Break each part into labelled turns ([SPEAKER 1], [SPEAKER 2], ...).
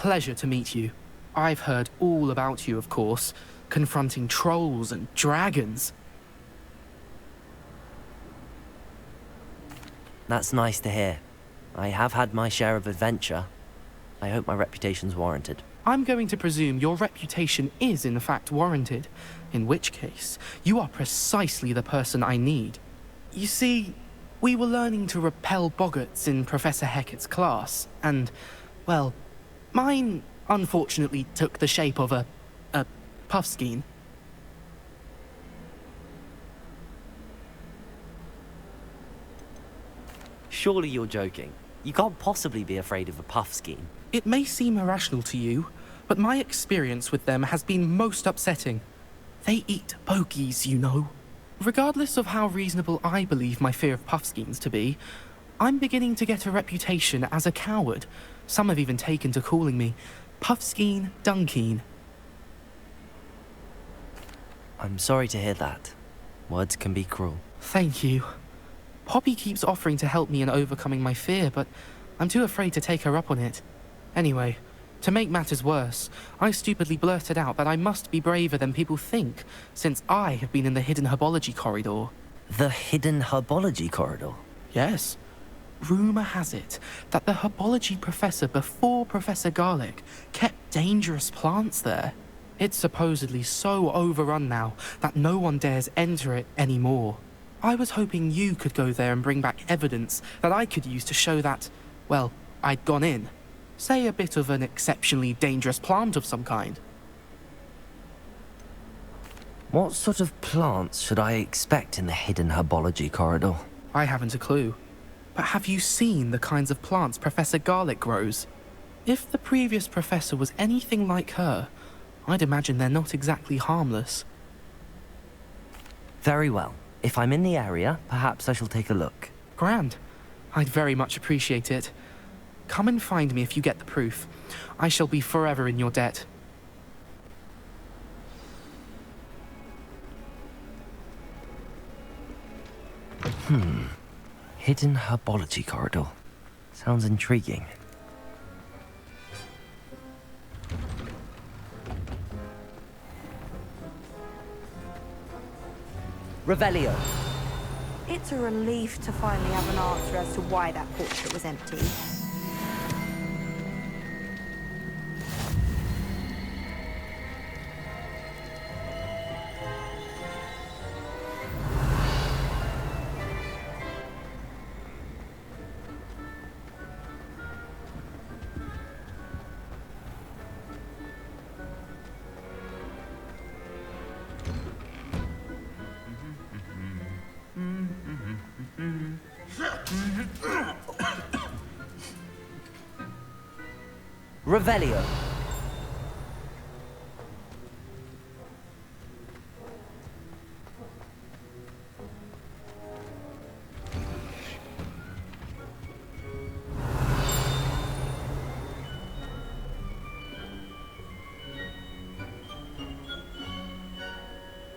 [SPEAKER 1] pleasure to meet you. I've heard all about you, of course, confronting trolls and dragons.
[SPEAKER 2] That's nice to hear. I have had my share of adventure. I hope my reputation's warranted.
[SPEAKER 1] I'm going to presume your reputation is in fact warranted, in which case, you are precisely the person I need. You see, we were learning to repel boggarts in Professor Hecat's class, and, well, mine unfortunately took the shape of a puffskein.
[SPEAKER 2] Surely you're joking. You can't possibly be afraid of a puffskein.
[SPEAKER 1] It may seem irrational to you, but my experience with them has been most upsetting. They eat bogies, you know. Regardless of how reasonable I believe my fear of puffskeins to be, I'm beginning to get a reputation as a coward. Some have even taken to calling me Puffskein Dunkeen.
[SPEAKER 2] I'm sorry to hear that. Words can be cruel.
[SPEAKER 1] Thank you. Poppy keeps offering to help me in overcoming my fear, but I'm too afraid to take her up on it. Anyway, to make matters worse, I stupidly blurted out that I must be braver than people think, since I have been in the hidden herbology corridor.
[SPEAKER 2] The hidden herbology corridor?
[SPEAKER 1] Yes. Rumour has it that the herbology professor before Professor Garlic kept dangerous plants there. It's supposedly so overrun now that no one dares enter it anymore. I was hoping you could go there and bring back evidence that I could use to show that, well, I'd gone in. Say a bit of an exceptionally dangerous plant of some kind.
[SPEAKER 2] What sort of plants should I expect in the hidden herbology corridor?
[SPEAKER 1] I haven't a clue. But have you seen the kinds of plants Professor Garlic grows? If the previous professor was anything like her, I'd imagine they're not exactly harmless.
[SPEAKER 2] Very well. If I'm in the area, perhaps I shall take a look.
[SPEAKER 1] Grand. I'd very much appreciate it. Come and find me if you get the proof. I shall be forever in your debt.
[SPEAKER 2] Hidden herbology corridor. Sounds intriguing. Revelio.
[SPEAKER 3] It's a relief to finally have an answer as to why that portrait was empty.
[SPEAKER 2] Revelio.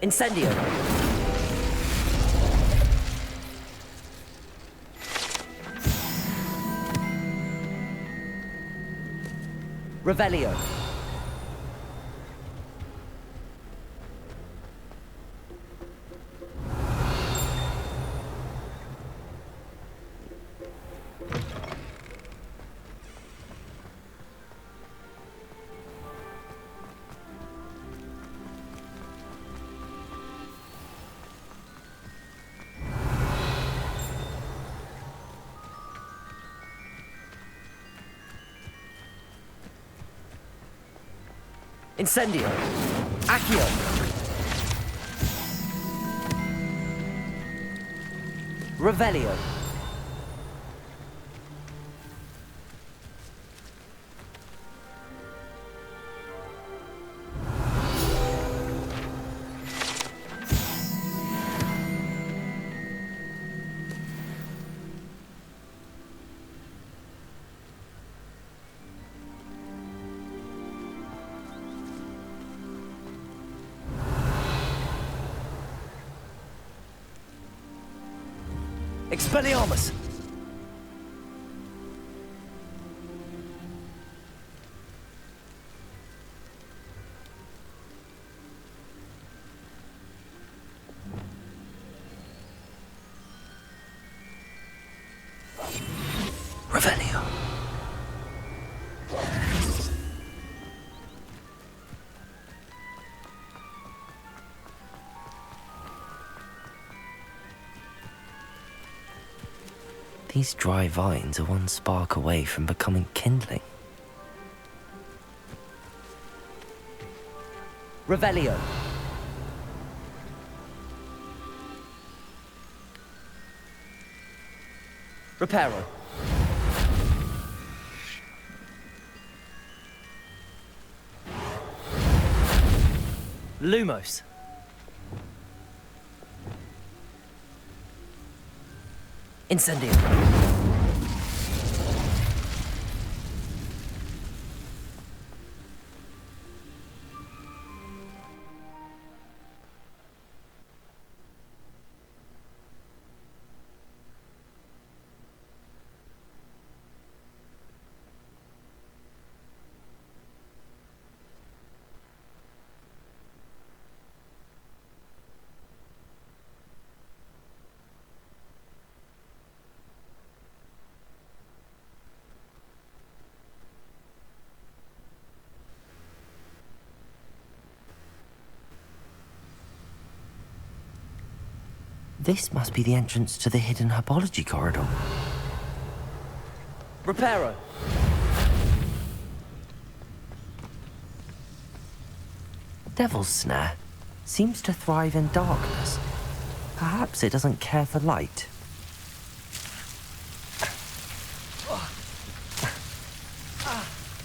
[SPEAKER 2] Incendio. Revelio. Incendio. Accio. Revelio. Revelio. These dry vines are one spark away from becoming kindling. Revelio. Reparo. Lumos. Incendio. This must be the entrance to the hidden herbology corridor. Reparo. Devil's Snare seems to thrive in darkness. Perhaps it doesn't care for light.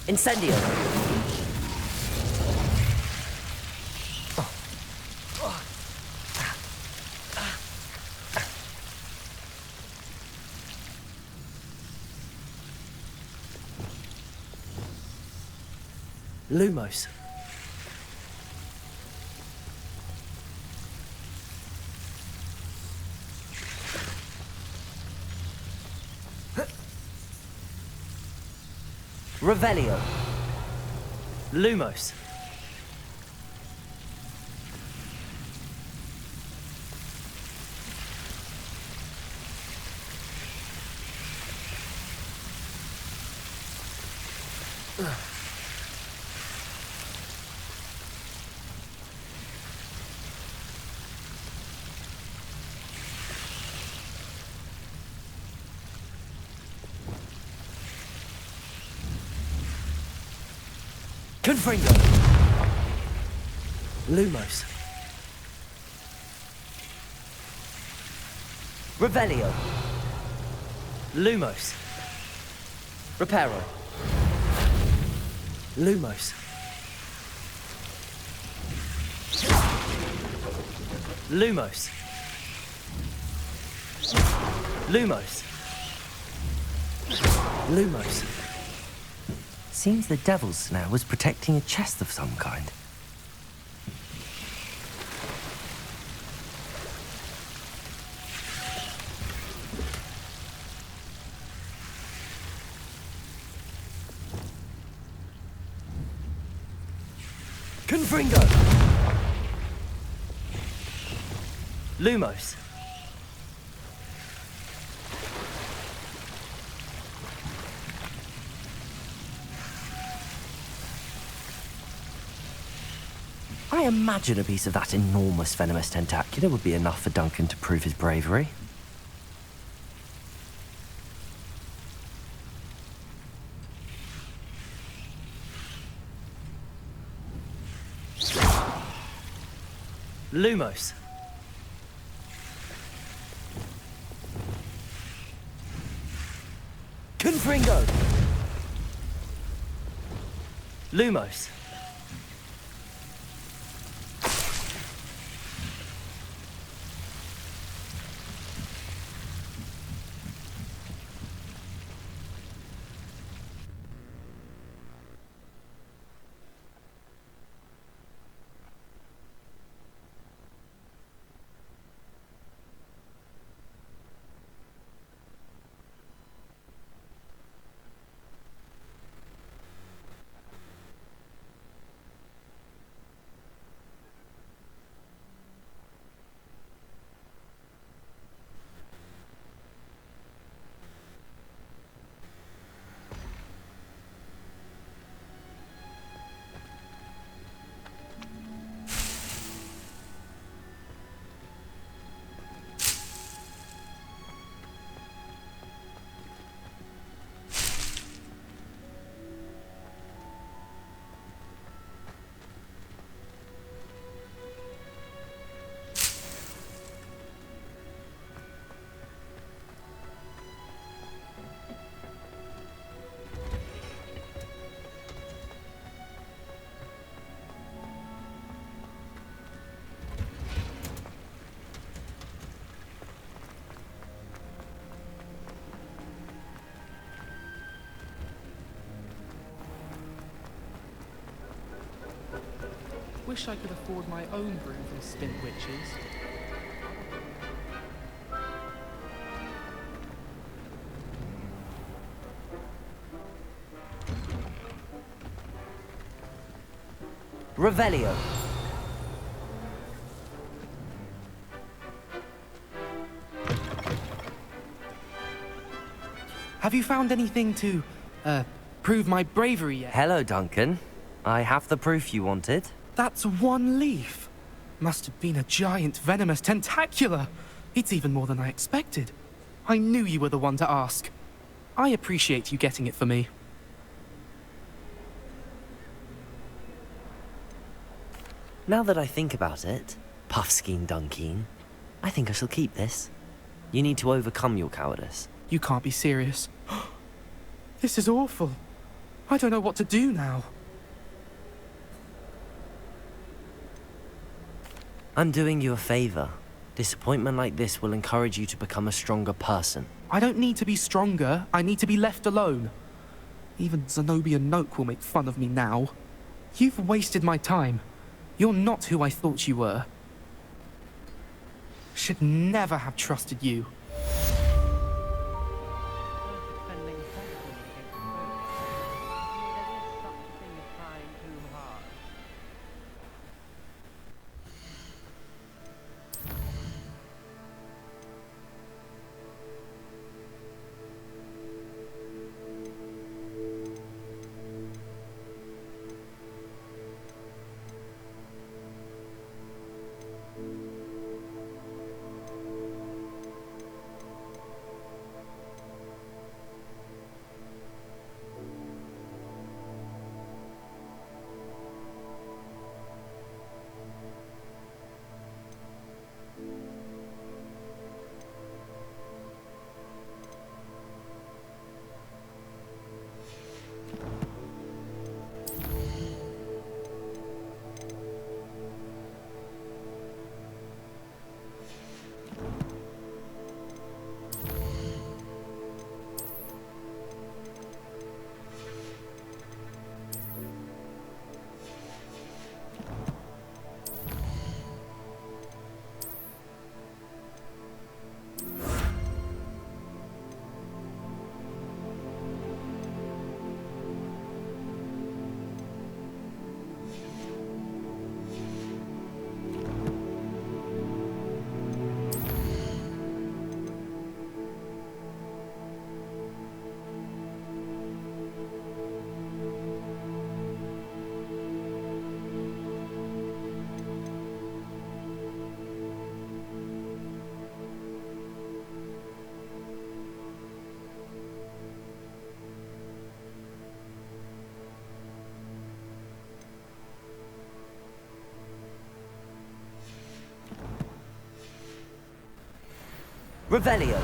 [SPEAKER 2] Incendio. Lumos. Revelio. Lumos. Confringo. Lumos. Revelio. Lumos. Reparo. Lumos. Lumos. Lumos. Lumos. Seems the Devil's Snare was protecting a chest of some kind. Confringo. Lumos. I imagine a piece of that enormous venomous tentacular would be enough for Duncan to prove his bravery. Lumos. Confringo. Lumos.
[SPEAKER 1] Wish I could afford my own brew from Spin Witches.
[SPEAKER 2] Revelio.
[SPEAKER 1] Have you found anything to, prove my bravery yet?
[SPEAKER 2] Hello, Duncan. I have the proof you wanted.
[SPEAKER 1] That's one leaf. Must have been a giant venomous tentacula. It's even more than I expected. I knew you were the one to ask. I appreciate you getting it for me.
[SPEAKER 2] Now that I think about it, Puffskein Dunkeen, I think I shall keep this. You need to overcome your cowardice.
[SPEAKER 1] You can't be serious. This is awful. I don't know what to do now.
[SPEAKER 2] I'm doing you a favor. Disappointment like this will encourage you to become a stronger person.
[SPEAKER 1] I don't need to be stronger, I need to be left alone. Even Zenobia Noak will make fun of me now. You've wasted my time. You're not who I thought you were. Should never have trusted you.
[SPEAKER 2] Revelio.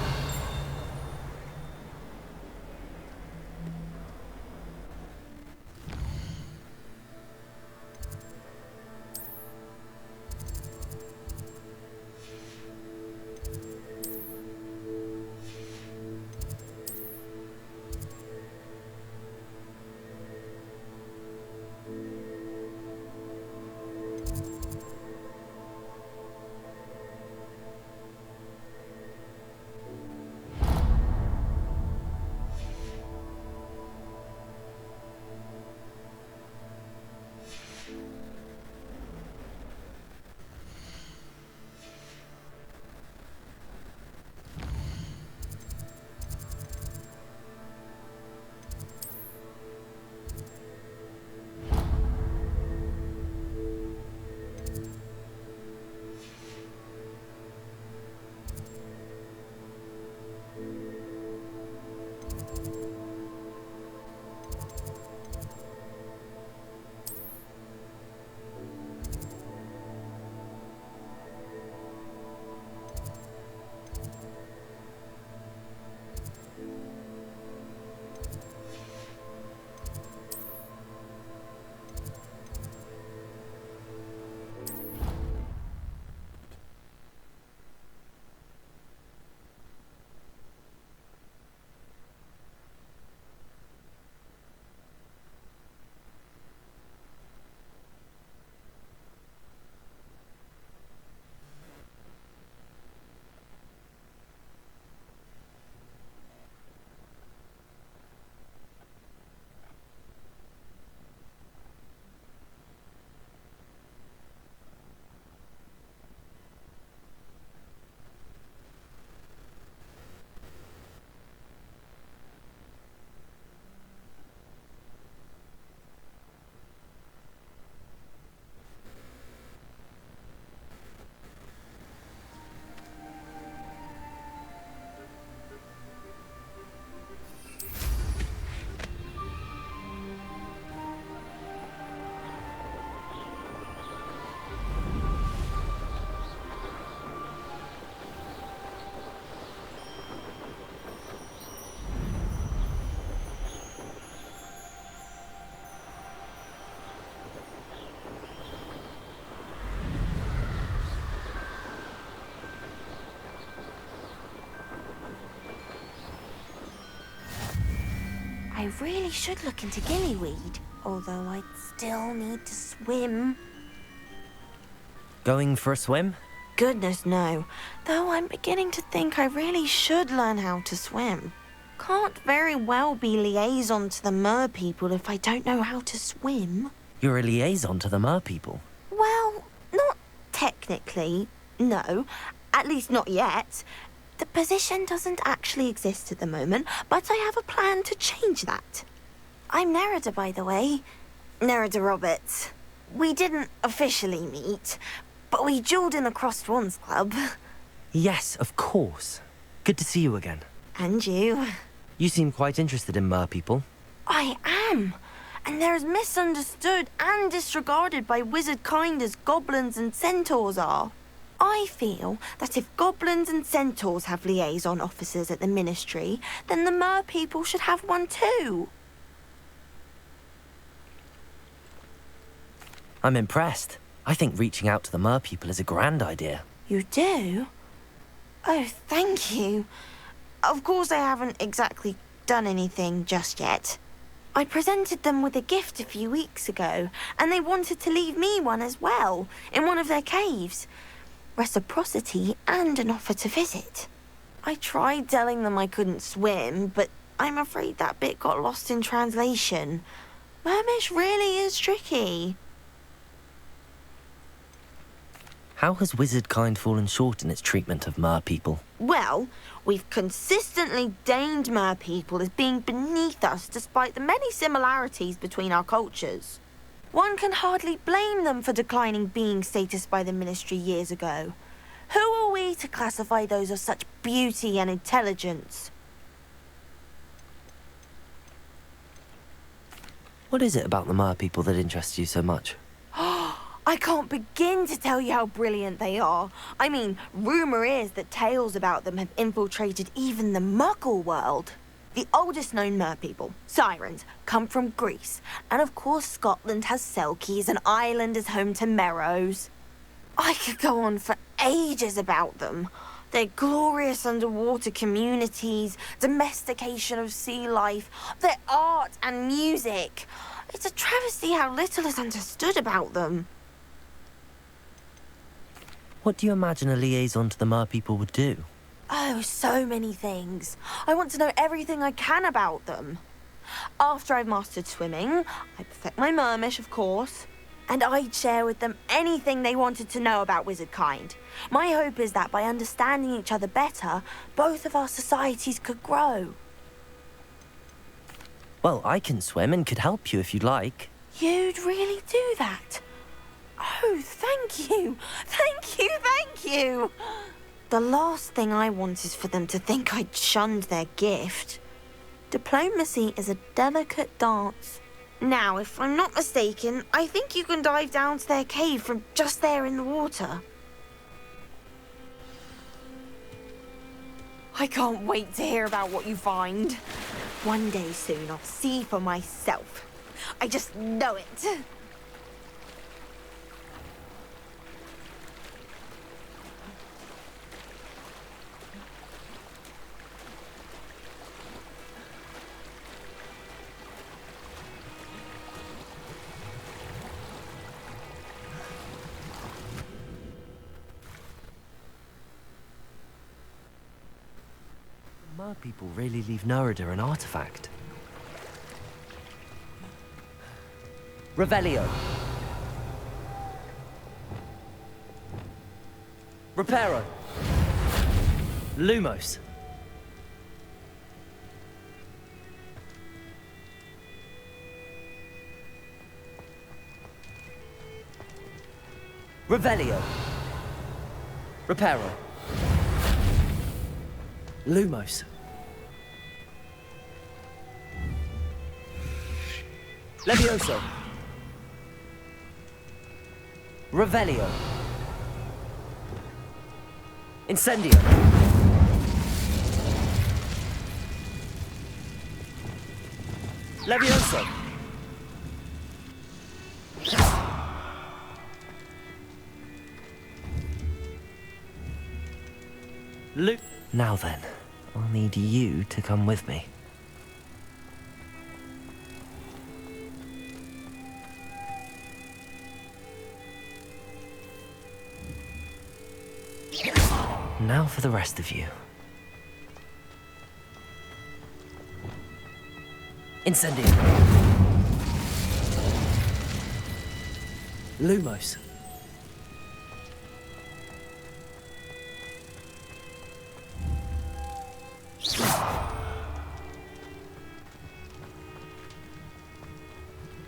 [SPEAKER 3] I really should look into gillyweed, although I'd still need to swim.
[SPEAKER 2] Going for a swim?
[SPEAKER 3] Goodness, no. Though I'm beginning to think I really should learn how to swim. Can't very well be liaison to the mer people if I don't know how to swim.
[SPEAKER 2] You're a liaison to the mer people.
[SPEAKER 3] Well, not technically, no. At least not yet. The position doesn't actually exist at the moment, but I have a plan to change that. I'm Nerida, by the way. Nerida Roberts. We didn't officially meet, but we duelled in the Crossed Swans Club.
[SPEAKER 2] Yes, of course. Good to see you again.
[SPEAKER 3] And you.
[SPEAKER 2] You seem quite interested in mer people.
[SPEAKER 3] I am. And they're as misunderstood and disregarded by wizard kind as goblins and centaurs are. I feel that if goblins and centaurs have liaison officers at the Ministry, then the mer people should have one too.
[SPEAKER 2] I'm impressed. I think reaching out to the mer people is a grand idea.
[SPEAKER 3] You do? Oh, thank you. Of course I haven't exactly done anything just yet. I presented them with a gift a few weeks ago, and they wanted to leave me one as well, in one of their caves. Reciprocity and an offer to visit. I tried telling them I couldn't swim, but I'm afraid that bit got lost in translation. Mermish really is tricky.
[SPEAKER 2] How has wizard kind fallen short in its treatment of mer people?
[SPEAKER 3] Well, we've consistently deigned mer people as being beneath us despite the many similarities between our cultures. One can hardly blame them for declining being status by the Ministry years ago. Who are we to classify those of such beauty and intelligence?
[SPEAKER 2] What is it about the mer people that interests you so much?
[SPEAKER 3] I can't begin to tell you how brilliant they are. I mean, rumour is that tales about them have infiltrated even the Muggle world. The oldest known mer people, sirens, come from Greece. And of course Scotland has Selkies and Ireland is home to Merrows. I could go on for ages about them. Their glorious underwater communities, domestication of sea life, their art and music. It's a travesty how little is understood about them.
[SPEAKER 2] What do you imagine a liaison to the mer people would do?
[SPEAKER 3] Oh, so many things. I want to know everything I can about them. After I've mastered swimming, I perfect my mermish, of course, and I'd share with them anything they wanted to know about wizard kind. My hope is that by understanding each other better, both of our societies could grow.
[SPEAKER 2] Well, I can swim and could help you if you'd like.
[SPEAKER 3] You'd really do that? Oh, thank you! Thank you, thank you! The last thing I want is for them to think I'd shunned their gift. Diplomacy is a delicate dance. Now, if I'm not mistaken, I think you can dive down to their cave from just there in the water. I can't wait to hear about what you find. One day soon, I'll see for myself. I just know it.
[SPEAKER 2] Mer people really leave Nerida an artifact. Revelio. Reparo. Lumos. Revelio. Reparo. Lumos. Levioso. Revelio. Incendio. Levioso. Now then, I'll need you to come with me. Now for the rest of you. Incendio. Lumos.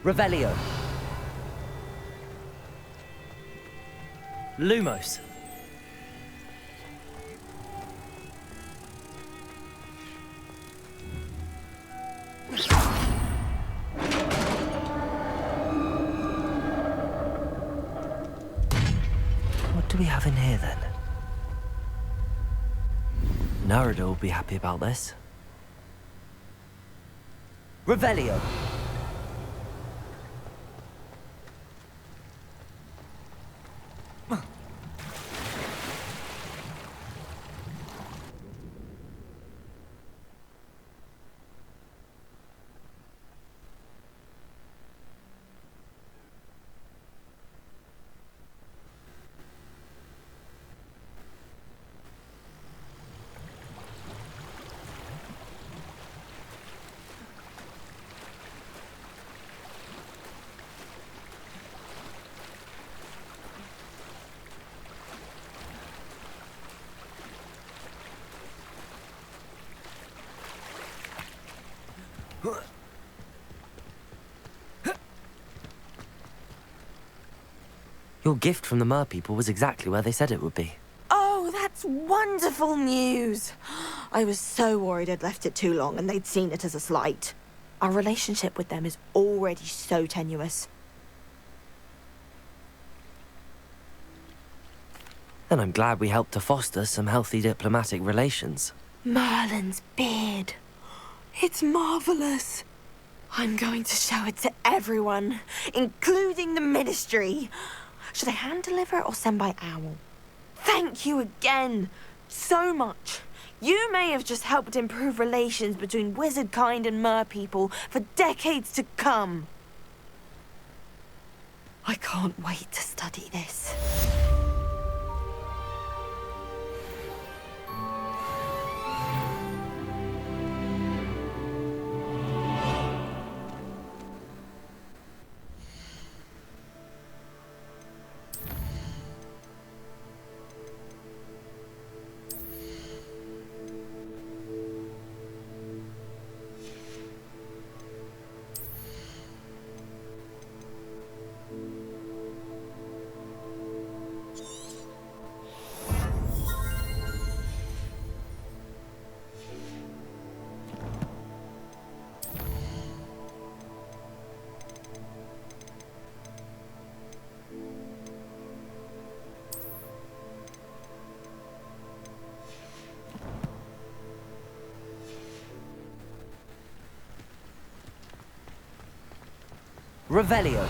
[SPEAKER 2] Revelio. Lumos. What do we have in here then? Narada will be happy about this. Revelio. Your gift from the Mer people was exactly where they said it would be.
[SPEAKER 3] Oh, that's wonderful news. I was so worried I'd left it too long and they'd seen it as a slight. Our relationship with them is already so tenuous.
[SPEAKER 2] Then I'm glad we helped to foster some healthy diplomatic relations.
[SPEAKER 3] Merlin's beard. It's marvelous. I'm going to show it to everyone, including the Ministry. Should I hand deliver it or send by owl? Thank you again, so much. You may have just helped improve relations between wizard kind and mer people for decades to come. I can't wait to study this.
[SPEAKER 2] Revelio.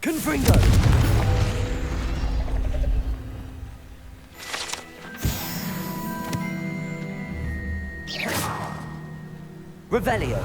[SPEAKER 2] Confringo. Revelio.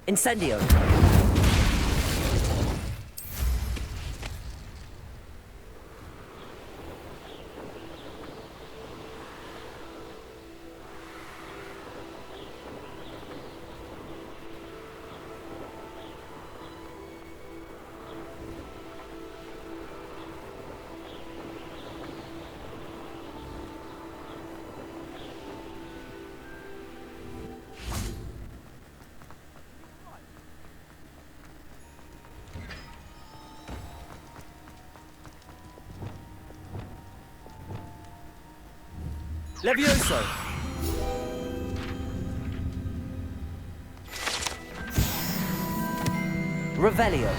[SPEAKER 2] Incendio. Levioso! Revelio!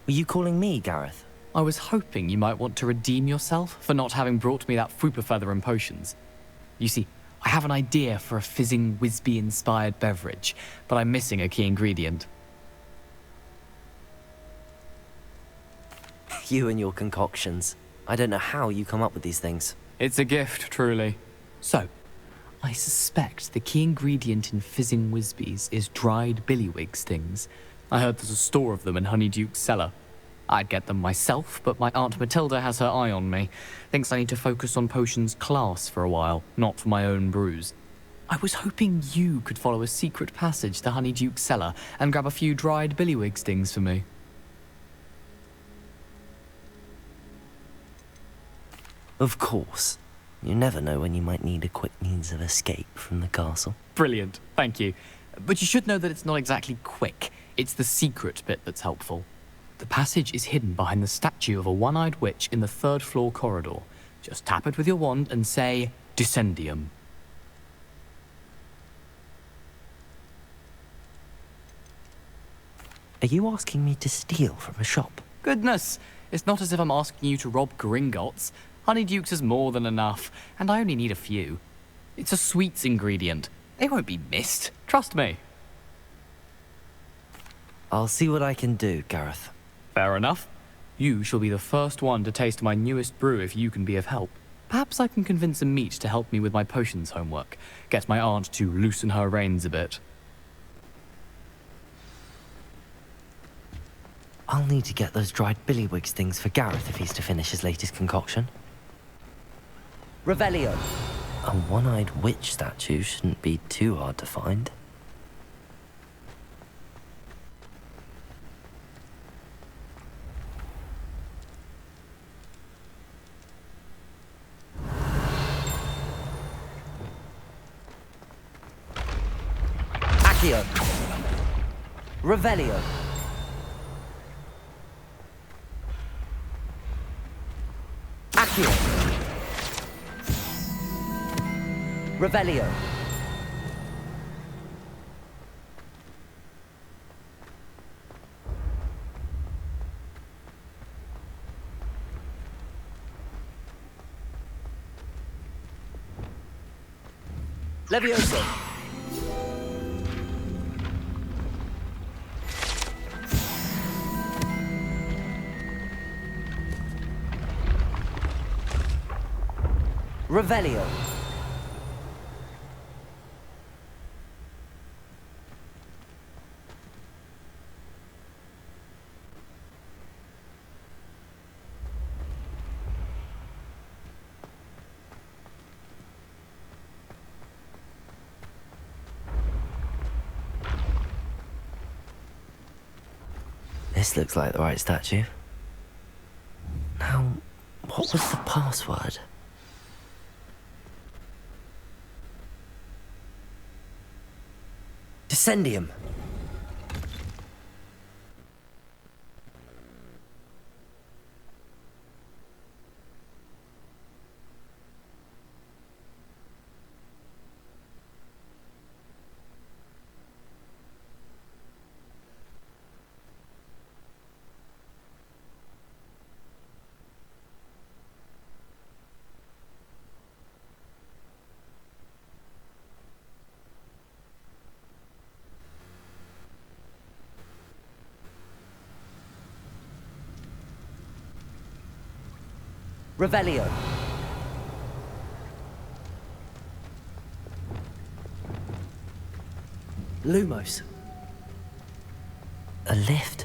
[SPEAKER 2] Were you calling me, Gareth?
[SPEAKER 4] I was hoping you might want to redeem yourself for not having brought me that Fupa Feather and potions. You see, I have an idea for a fizzing Whizbee-inspired beverage, but I'm missing a key ingredient.
[SPEAKER 2] You and your concoctions. I don't know how you come up with these things.
[SPEAKER 4] It's a gift, truly. So, I suspect the key ingredient in fizzing Whizbees is dried billywig stings. I heard there's a store of them in Honeyduke's cellar. I'd get them myself, but my Aunt Matilda has her eye on me. Thinks I need to focus on potions class for a while, not for my own brews. I was hoping you could follow a secret passage to Honeyduke's cellar and grab a few dried billywig stings for me.
[SPEAKER 2] Of course. You never know when you might need a quick means of escape from the castle.
[SPEAKER 4] Brilliant, thank you. But you should know that it's not exactly quick. It's the secret bit that's helpful. The passage is hidden behind the statue of a one-eyed witch in the third-floor corridor. Just tap it with your wand and say, Descendium.
[SPEAKER 2] Are you asking me to steal from a shop?
[SPEAKER 4] Goodness, it's not as if I'm asking you to rob Gringotts. Honeyduke's is more than enough, and I only need a few. It's a sweets ingredient. They won't be missed. Trust me.
[SPEAKER 2] I'll see what I can do, Gareth.
[SPEAKER 4] Fair enough. You shall be the first one to taste my newest brew if you can be of help. Perhaps I can convince a meat to help me with my potions homework. Get my aunt to loosen her reins a bit.
[SPEAKER 2] I'll need to get those dried billywig things for Gareth if he's to finish his latest concoction. Revelio! A one-eyed witch statue shouldn't be too hard to find. Accio! Revelio! Accio! Revelio! Levioso! Revelio! This looks like the right statue. Now, what was the password? Descendium. Revelio. Lumos. A lift?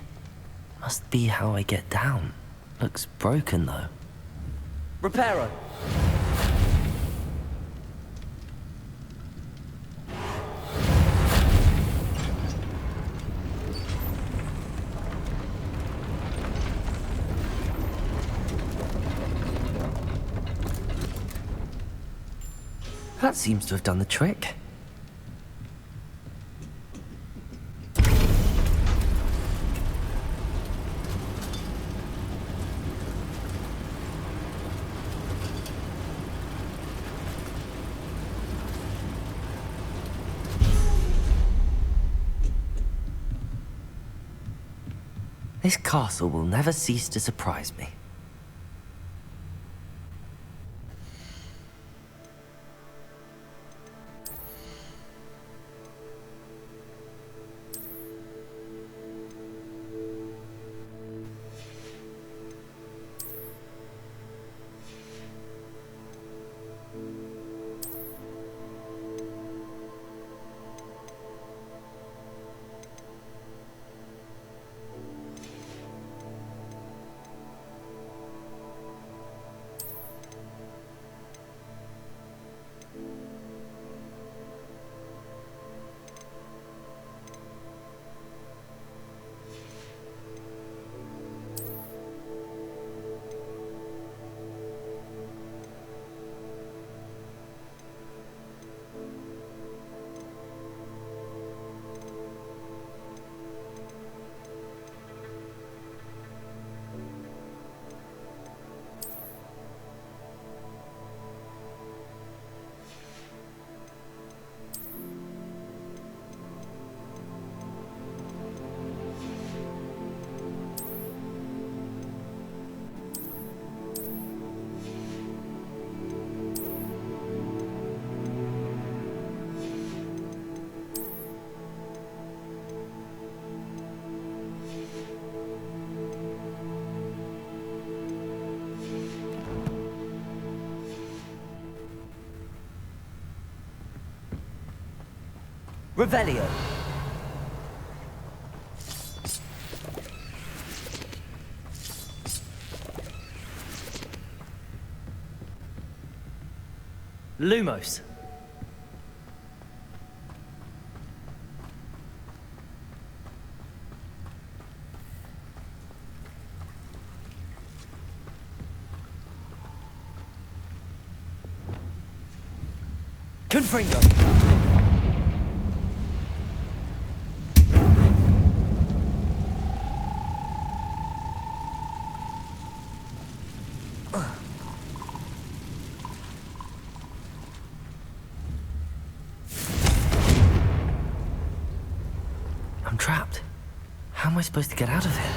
[SPEAKER 2] Must be how I get down. Looks broken though. Reparo. That seems to have done the trick. This castle will never cease to surprise me. Revelio. Lumos. Confringo. I'm trapped. How am I supposed to get out of here?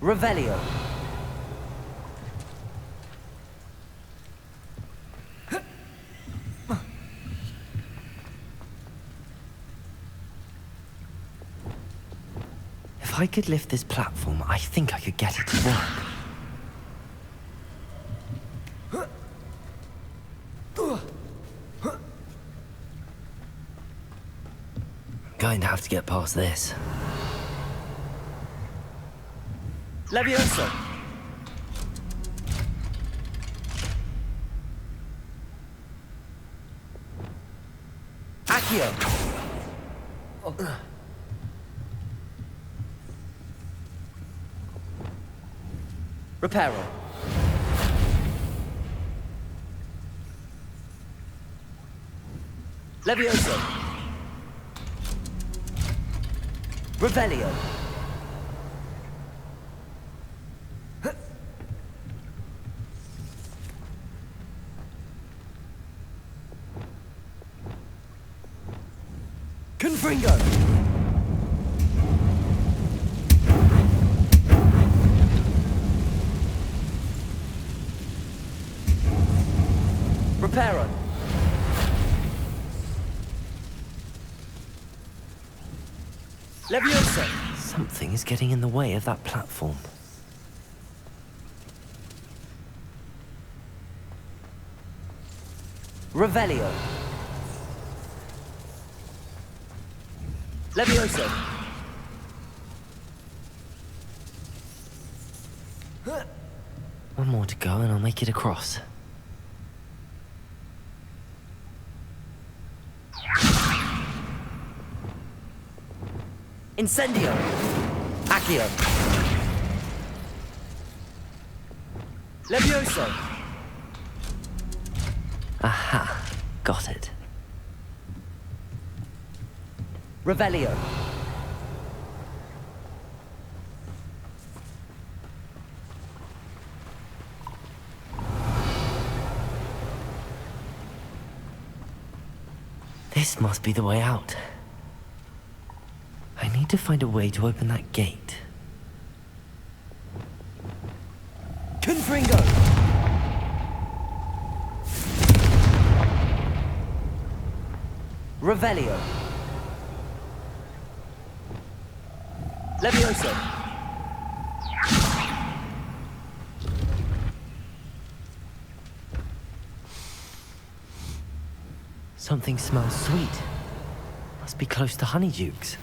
[SPEAKER 2] Revelio. If I could lift this platform, I think I could get it to work. I'm going to have to get past this. Levioso! Accio! Reparo. Levioso! Revelio! Confringo! Reparo! Levioso! Something is getting in the way of that platform. Revelio! Levioso! One more to go and I'll make it across. Incendio! Accio! Levioso! Aha! Got it. Revelio! This must be the way out. I need to find a way to open that gate. Confringo! Revelio. Levioso. Something smells sweet. Must be close to Honeydukes.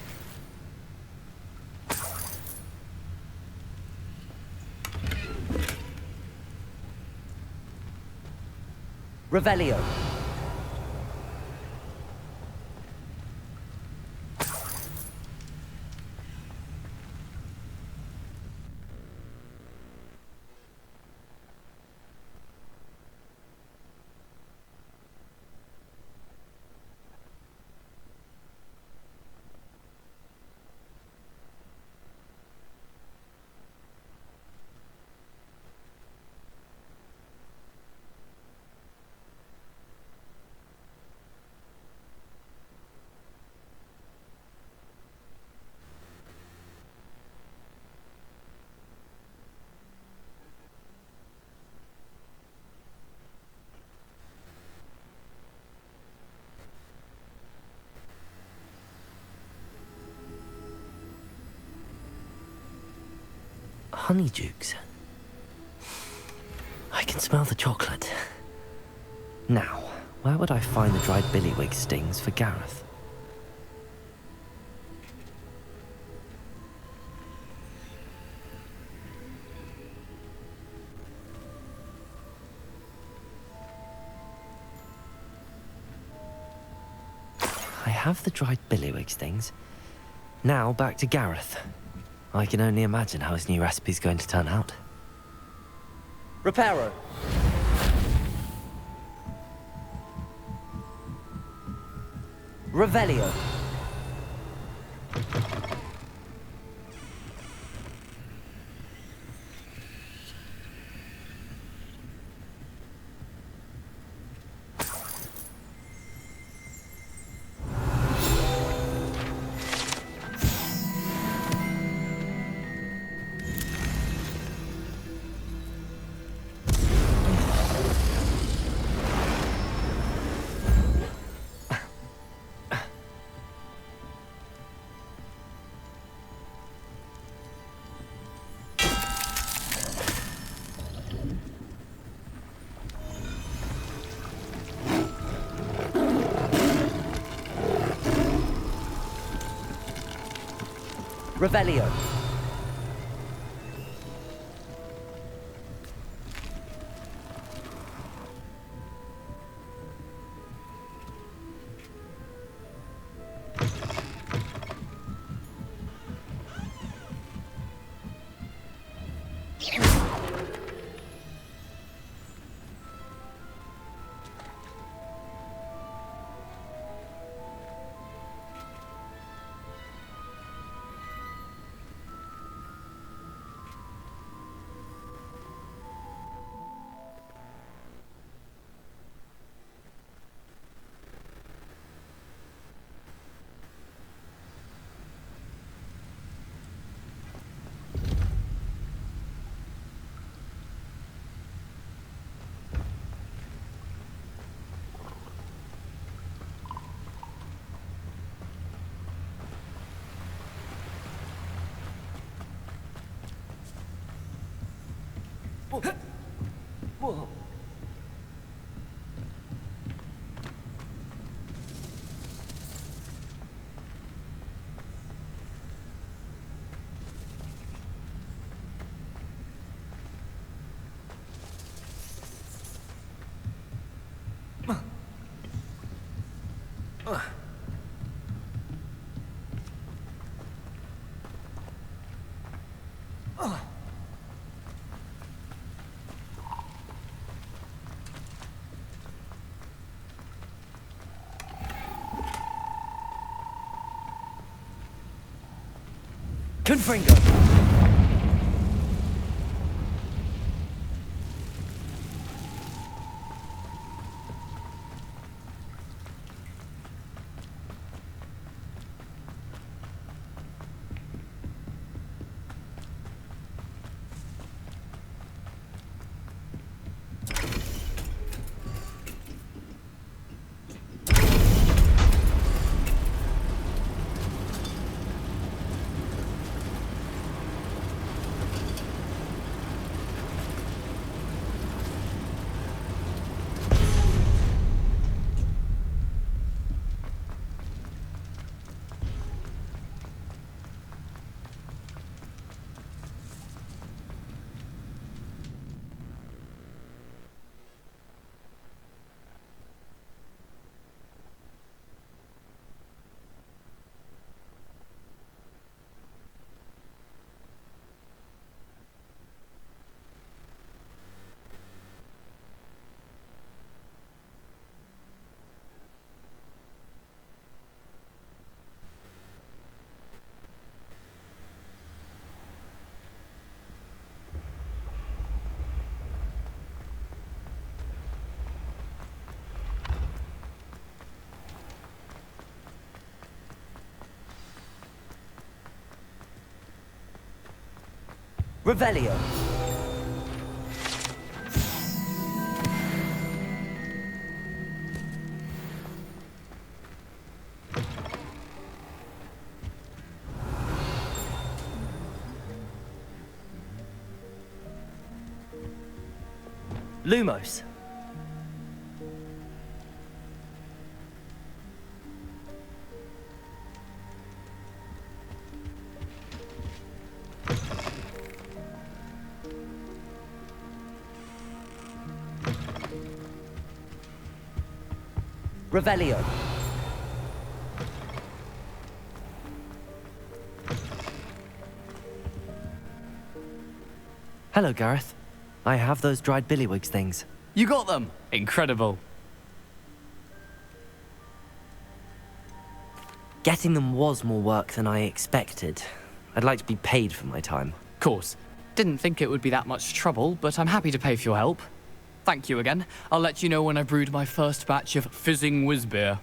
[SPEAKER 2] Revelio. Honeydukes. I can smell the chocolate. Now, where would I find the dried billywig stings for Gareth? I have the dried billywig stings. Now back to Gareth. I can only imagine how his new recipe's going to turn out. Reparo. Revelio. Revelio. Whoa. Confringo. Revelio. Lumos. Revelio. Hello, Gareth. I have those dried billywigs things.
[SPEAKER 4] You got them! Incredible.
[SPEAKER 2] Getting them was more work than I expected. I'd like to be paid for my time.
[SPEAKER 4] Course. Didn't think it would be that much trouble, but I'm happy to pay for your help. Thank you again. I'll let you know when I brewed my first batch of fizzing whiz-beer.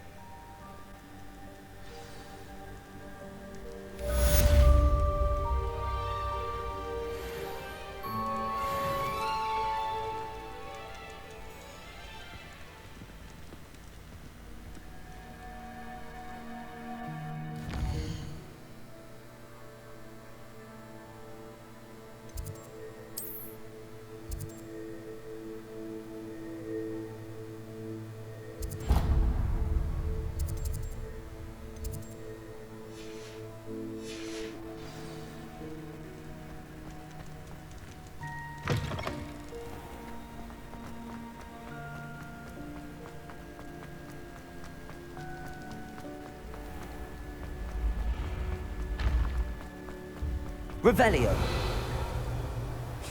[SPEAKER 2] Revelio.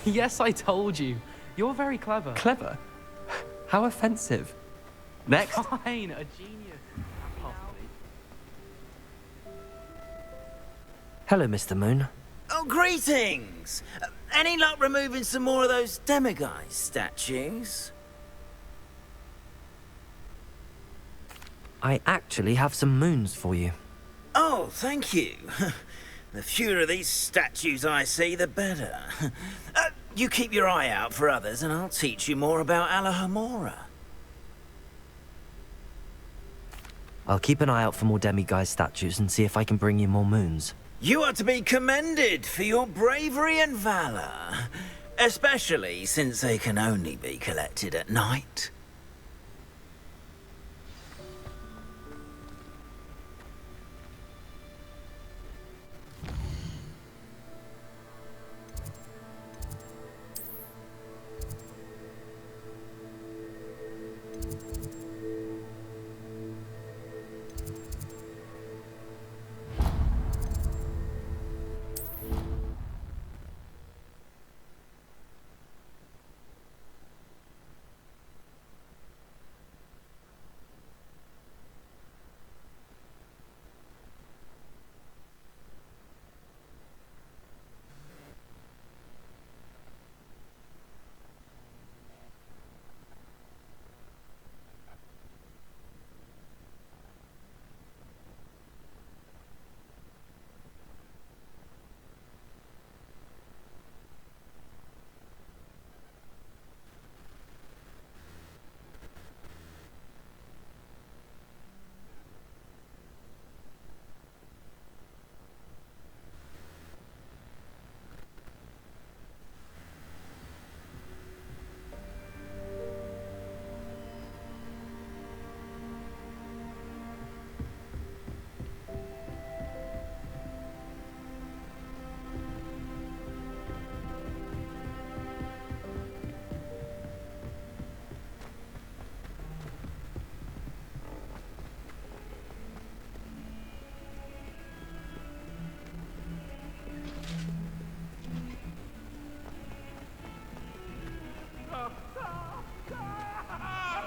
[SPEAKER 1] Yes, I told you. You're very clever.
[SPEAKER 5] Clever? How offensive. Next.
[SPEAKER 1] Fine, a genius.
[SPEAKER 2] Hello, Mr. Moon.
[SPEAKER 6] Oh, greetings! Any luck removing some more of those demiguise statues?
[SPEAKER 2] I actually have some moons for you.
[SPEAKER 6] Oh, thank you. The fewer of these statues I see, the better. You keep your eye out for others, and I'll teach you more about Alahamora.
[SPEAKER 2] I'll keep an eye out for more demiguise statues and see if I can bring you more moons.
[SPEAKER 6] You are to be commended for your bravery and valor, especially since they can only be collected at night.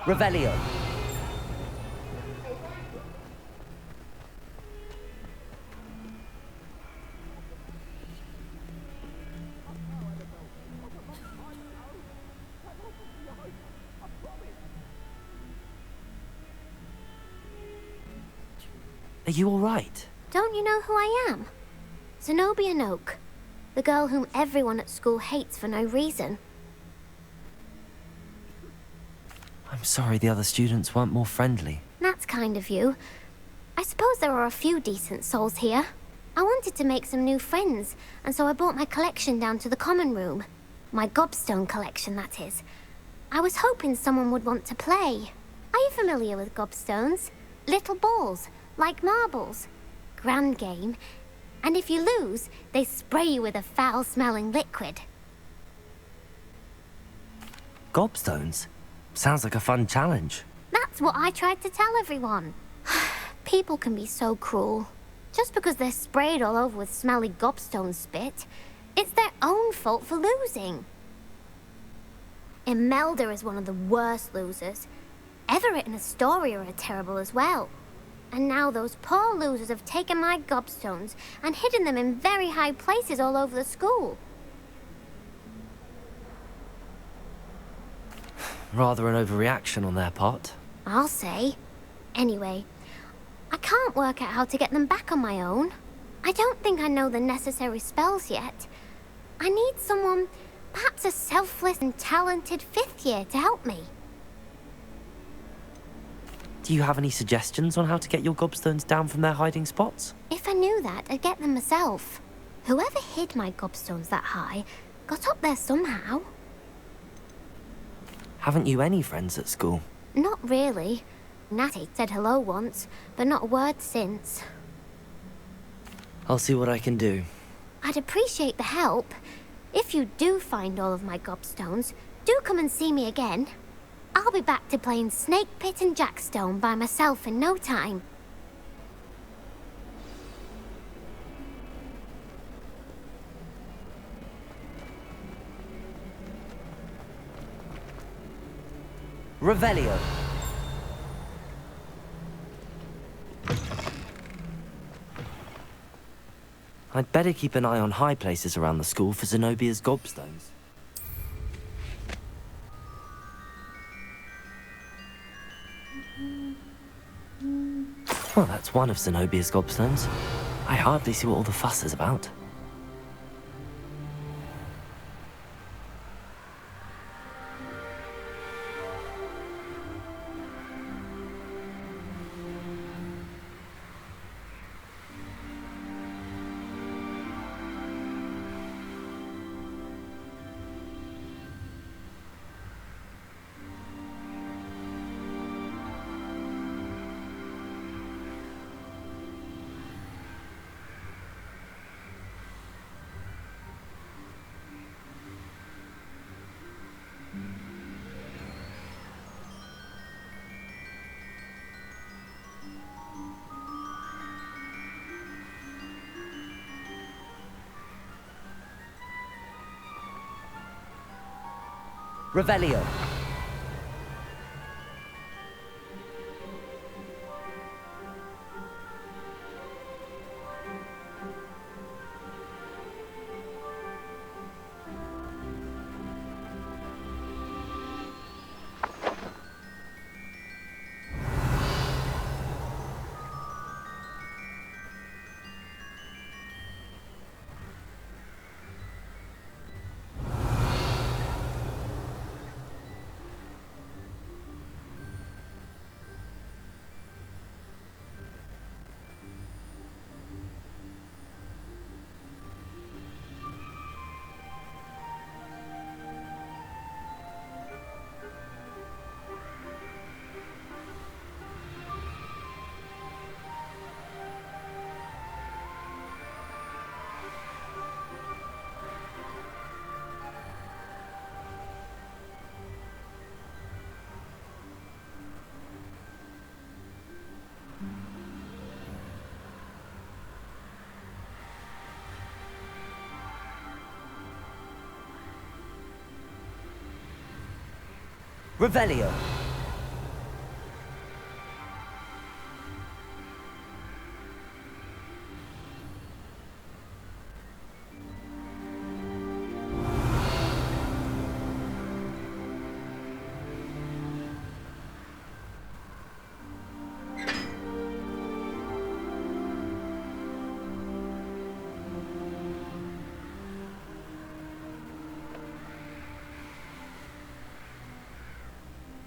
[SPEAKER 2] Revelio. Are you all right?
[SPEAKER 7] Don't you know who I am? Zenobia Noak. The girl whom everyone at school hates for no reason.
[SPEAKER 2] I'm sorry the other students weren't more friendly.
[SPEAKER 7] That's kind of you. I suppose there are a few decent souls here. I wanted to make some new friends, and so I brought my collection down to the common room. My gobstone collection, that is. I was hoping someone would want to play. Are you familiar with gobstones? Little balls, like marbles. Grand game. And if you lose, they spray you with a foul-smelling liquid.
[SPEAKER 2] Gobstones? Sounds like a fun challenge.
[SPEAKER 7] That's what I tried to tell everyone. People can be so cruel. Just because they're sprayed all over with smelly gobstone spit, it's their own fault for losing. Imelda is one of the worst losers. Everett and Astoria are terrible as well. And now those poor losers have taken my gobstones and hidden them in very high places all over the school.
[SPEAKER 2] Rather an overreaction on their part.
[SPEAKER 7] I'll say. Anyway, I can't work out how to get them back on my own. I don't think I know the necessary spells yet. I need someone, perhaps a selfless and talented 5th year to help me.
[SPEAKER 2] Do you have any suggestions on how to get your gobstones down from their hiding spots?
[SPEAKER 7] If I knew that, I'd get them myself. Whoever hid my gobstones that high got up there somehow.
[SPEAKER 2] Haven't you any friends at school?
[SPEAKER 7] Not really. Natty said hello once, but not a word since.
[SPEAKER 2] I'll see what I can do.
[SPEAKER 7] I'd appreciate the help. If you do find all of my gobstones, do come and see me again. I'll be back to playing Snake Pit and Jackstone by myself in no time.
[SPEAKER 2] Revelio. I'd better keep an eye on high places around the school for Zenobia's gobstones. Well, that's one of Zenobia's gobstones. I hardly see what all the fuss is about. Revelio. Revelio.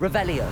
[SPEAKER 2] Revelio.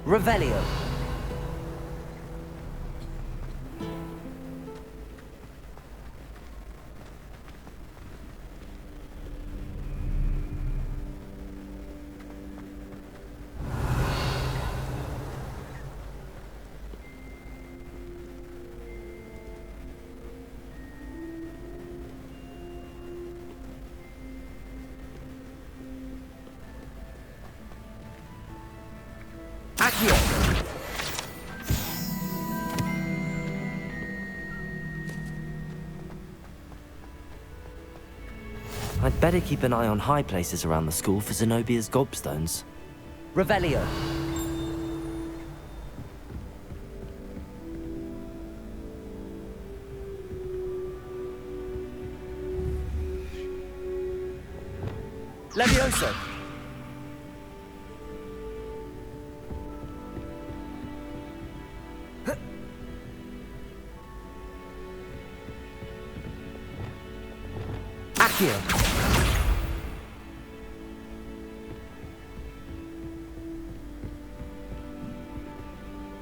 [SPEAKER 2] Revelio. Accio. I'd better keep an eye on high places around the school for Zenobia's gobstones. Revelio. Levioso. Accio.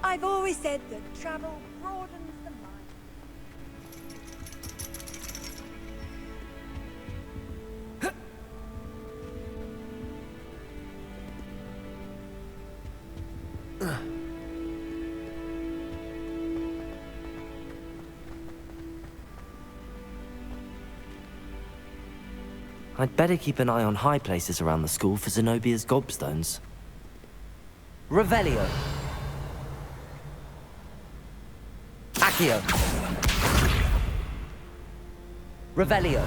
[SPEAKER 8] I've always said that travel broadens the mind.
[SPEAKER 2] I'd better keep an eye on high places around the school for Zenobia's gobstones. Revelio. Accio. Revelio.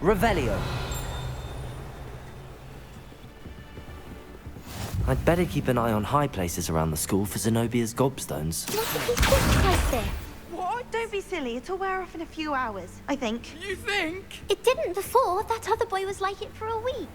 [SPEAKER 2] Revelio. I'd better keep an eye on high places around the school for Zenobia's gobstones.
[SPEAKER 7] What if he sticks like this?
[SPEAKER 3] What? Don't be silly. It'll wear off in a few hours, I think.
[SPEAKER 1] You think?
[SPEAKER 7] It didn't before. That other boy was like it for a week.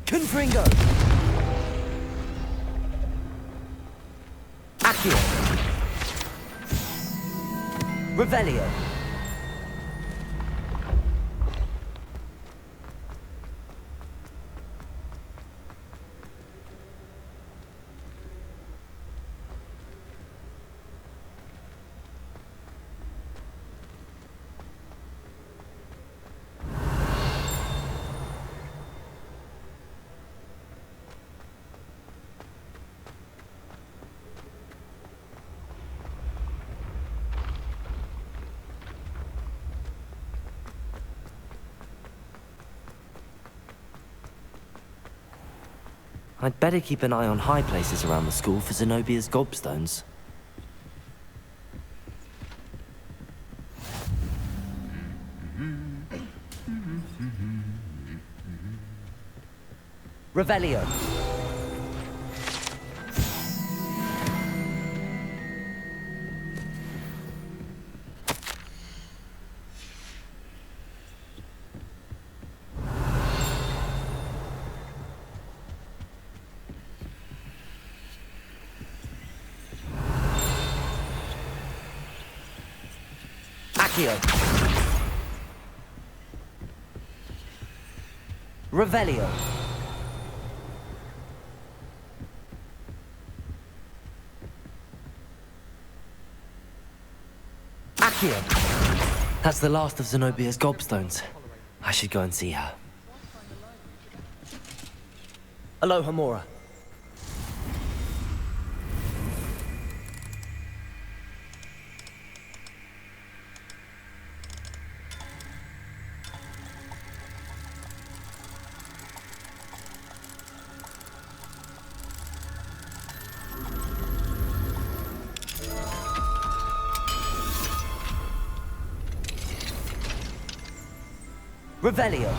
[SPEAKER 2] Confringo. Accio. Revelio. I'd better keep an eye on high places around the school for Zenobia's gobstones. Revelio. Accio. Revelio. Accio. That's the last of Zenobia's gobstones. I should go and see her. Aloha Mora. Revelio.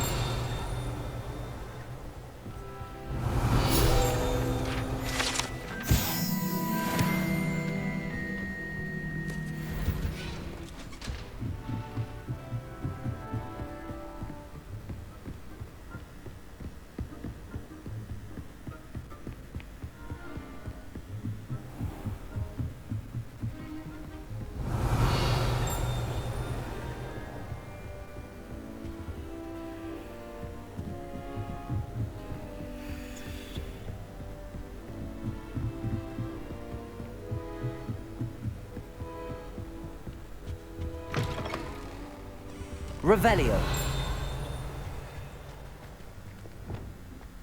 [SPEAKER 2] Revelio.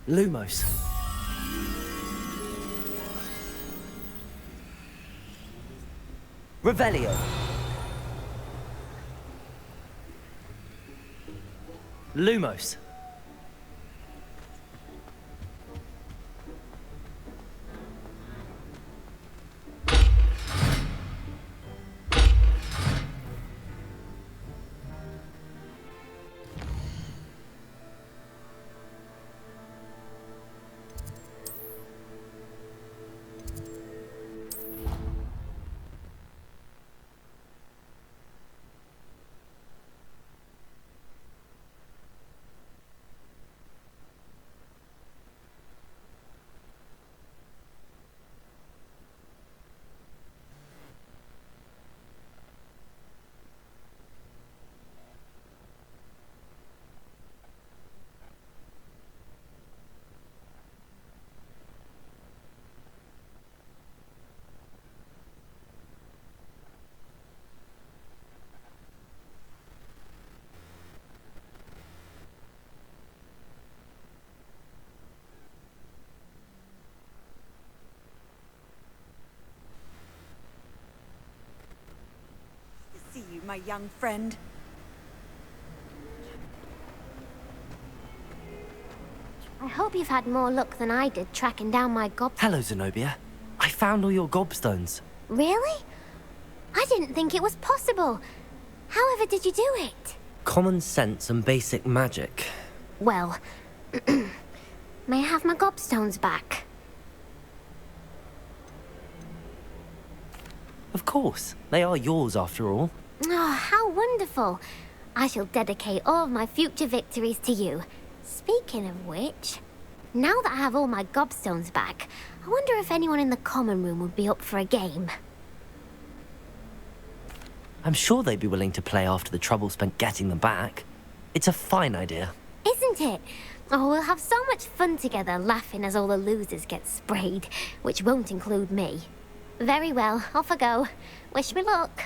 [SPEAKER 2] Lumos. Revelio. Lumos.
[SPEAKER 8] See you, my young friend.
[SPEAKER 7] I hope you've had more luck than I did tracking down my
[SPEAKER 2] Hello, Zenobia. I found all your gobstones.
[SPEAKER 7] Really? I didn't think it was possible. However did you do it?
[SPEAKER 2] Common sense and basic magic.
[SPEAKER 7] Well, may I have my gobstones back?
[SPEAKER 2] Of course. They are yours after all.
[SPEAKER 7] Oh, how wonderful. I shall dedicate all of my future victories to you. Speaking of which, now that I have all my gobstones back, I wonder if anyone in the common room would be up for a game.
[SPEAKER 2] I'm sure they'd be willing to play after the trouble spent getting them back. It's a fine idea.
[SPEAKER 7] Isn't it? Oh, we'll have so much fun together, laughing as all the losers get sprayed, which won't include me. Very well, off I go. Wish me luck.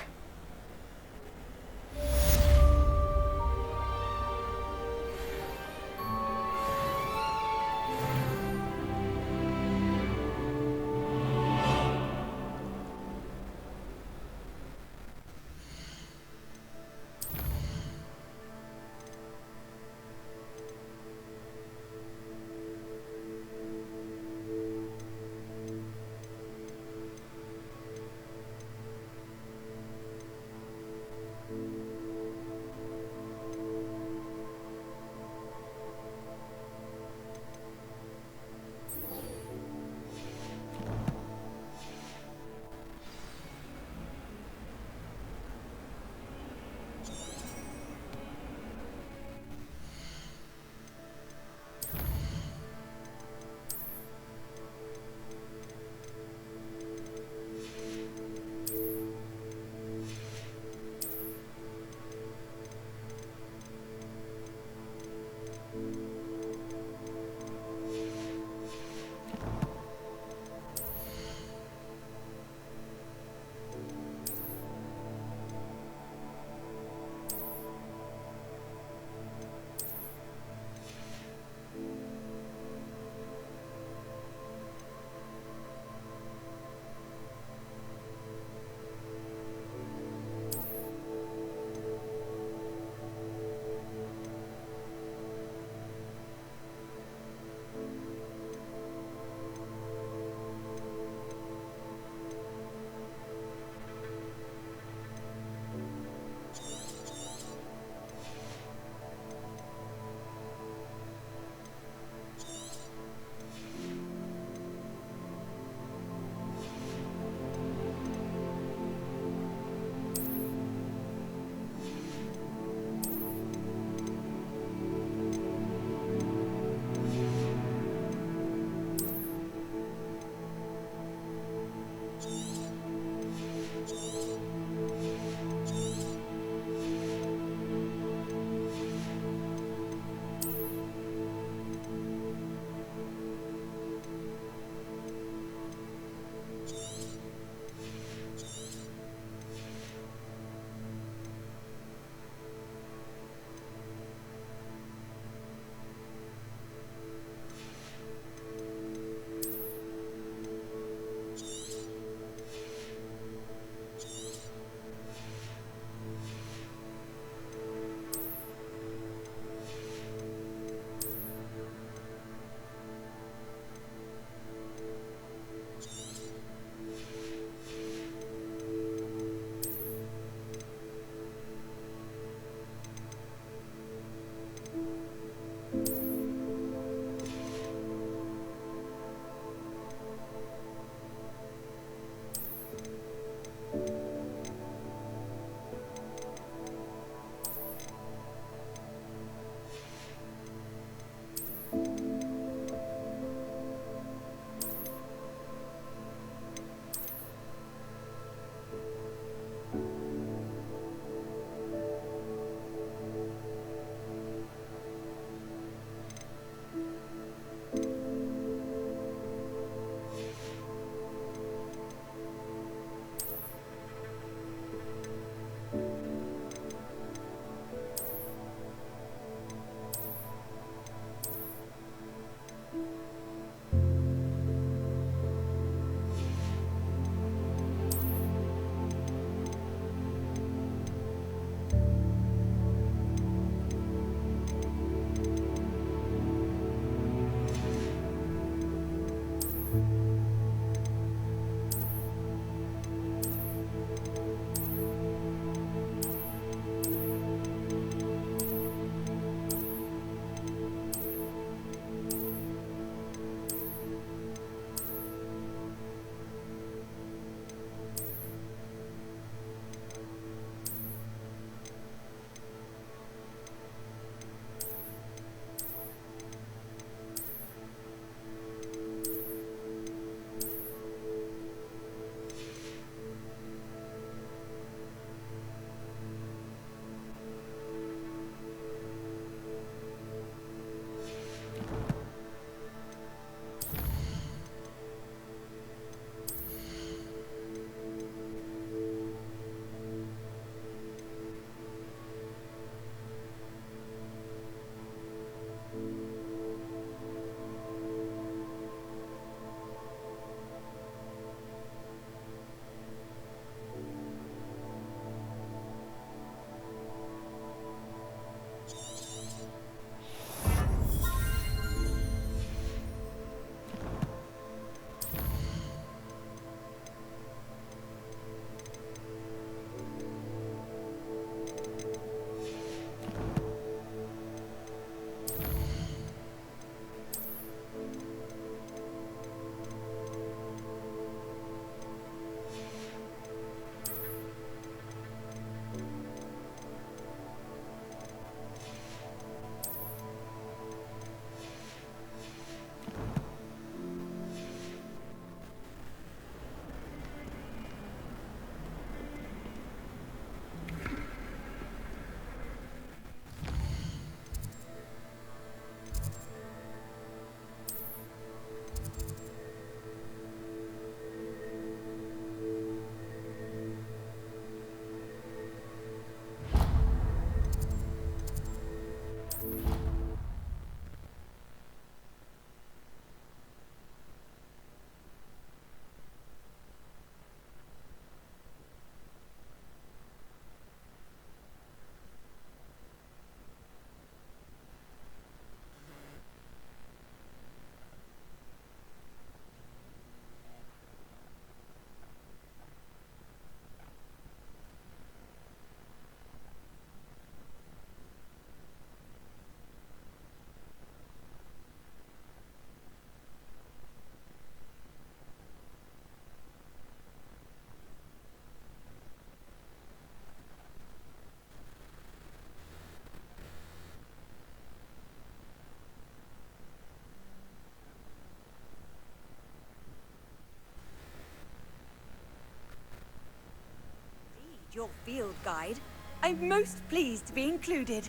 [SPEAKER 8] your field guide. I'm most pleased to be included.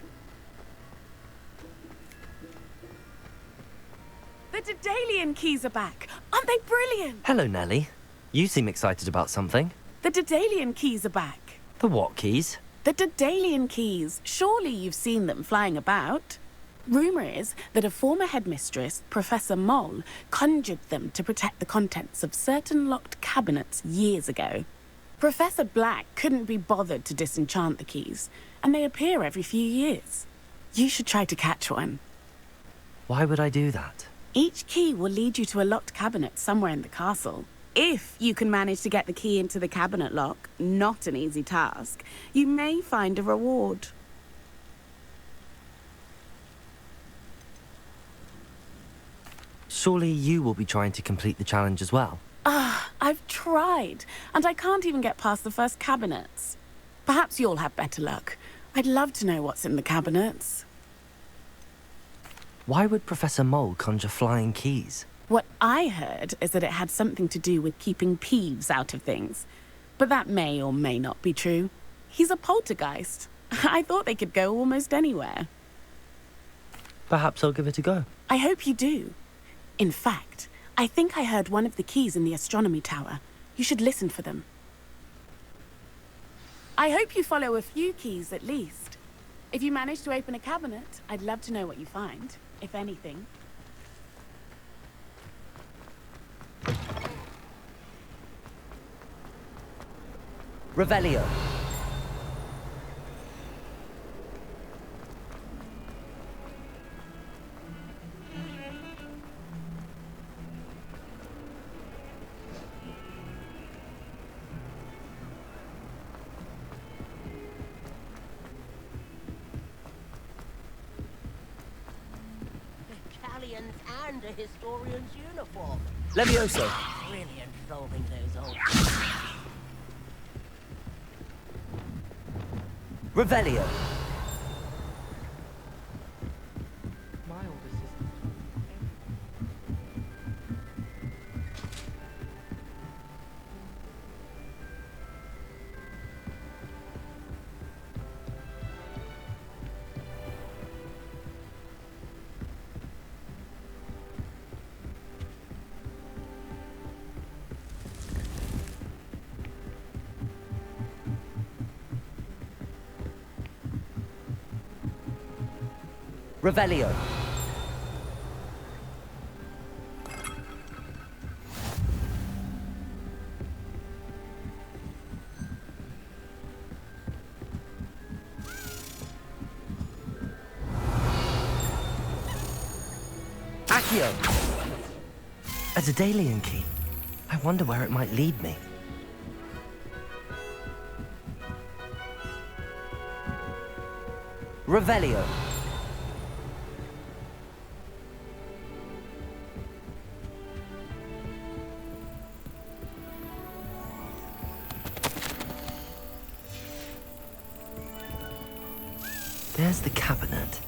[SPEAKER 9] The Daedalian keys are back. Aren't they brilliant?
[SPEAKER 2] Hello, Nellie. You seem excited about something.
[SPEAKER 9] The Daedalian keys are back.
[SPEAKER 2] The what keys?
[SPEAKER 9] The Daedalian keys. Surely you've seen them flying about. Rumour is that a former headmistress, Professor Moll, conjured them to protect the contents of certain locked cabinets years ago. Professor Black couldn't be bothered to disenchant the keys, and they appear every few years. You should try to catch one.
[SPEAKER 2] Why would I do that?
[SPEAKER 9] Each key will lead you to a locked cabinet somewhere in the castle. If you can manage to get the key into the cabinet lock, not an easy task, you may find a reward.
[SPEAKER 2] Surely you will be trying to complete the challenge as well.
[SPEAKER 9] I've tried, and I can't even get past the first cabinets. Perhaps you'll have better luck. I'd love to know what's in the cabinets.
[SPEAKER 2] Why would Professor Mole conjure flying keys?
[SPEAKER 9] What I heard is that it had something to do with keeping Peeves out of things. But that may or may not be true. He's a poltergeist. I thought they could go almost anywhere.
[SPEAKER 2] Perhaps I'll give it a go.
[SPEAKER 9] I hope you do. In fact, I think I heard one of the keys in the astronomy tower. You should listen for them. I hope you follow a few keys at least. If you manage to open a cabinet, I'd love to know what you find, if anything.
[SPEAKER 2] Revelio.
[SPEAKER 10] Italians and a historian's uniform.
[SPEAKER 2] Levioso.
[SPEAKER 10] Brilliant solving those old...
[SPEAKER 2] Revelio.
[SPEAKER 1] My older sister.
[SPEAKER 2] Revelio. Accio. A Daedalian key. I wonder where it might lead me. Revelio. There's the cabinet.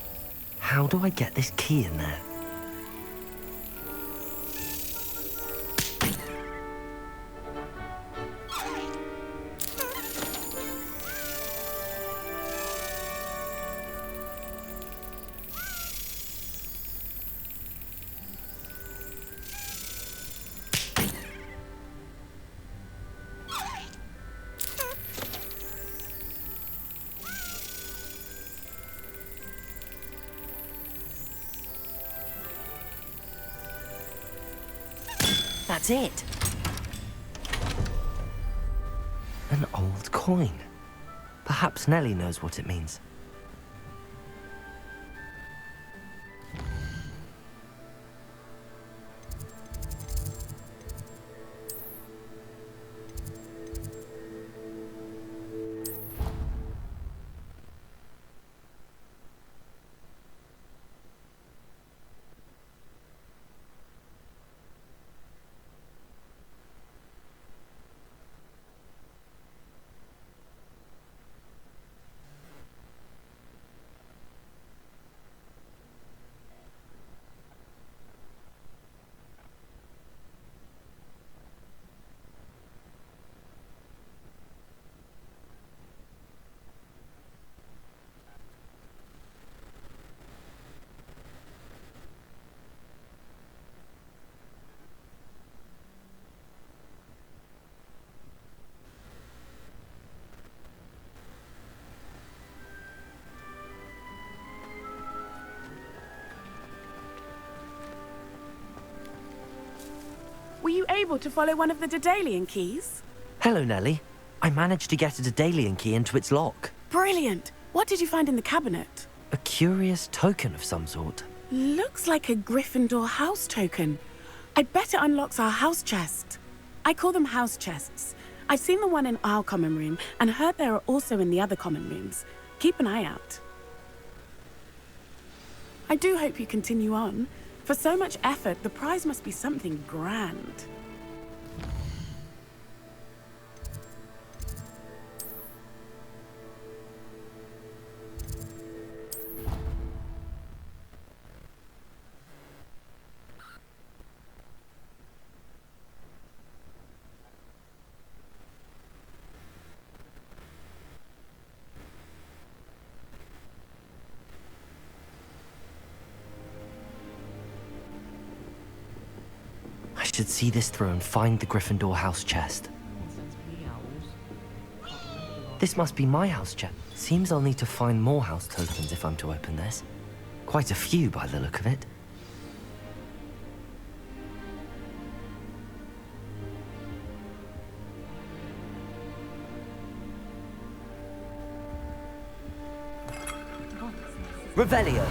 [SPEAKER 2] How do I get this key in there? That's it. An old coin. Perhaps Nellie knows what it means.
[SPEAKER 9] you able to follow one of the Daedalian keys?
[SPEAKER 2] Hello, Nellie. I managed to get a Daedalian key into its lock.
[SPEAKER 9] Brilliant! What did you find in the cabinet?
[SPEAKER 2] A curious token of some sort.
[SPEAKER 9] Looks like a Gryffindor house token. I bet it unlocks our house chest. I call them house chests. I've seen the one in our common room and heard there are also in the other common rooms. Keep an eye out. I do hope you continue on. For so much effort, the prize must be something grand.
[SPEAKER 2] I should see this through and find the Gryffindor house chest. This must be my house chest. Seems I'll need to find more house tokens if I'm to open this. Quite a few by the look of it. Revelio.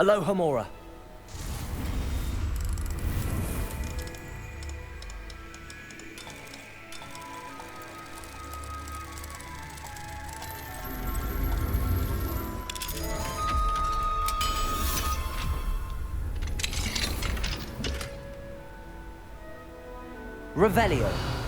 [SPEAKER 2] Alohomora. Revelio.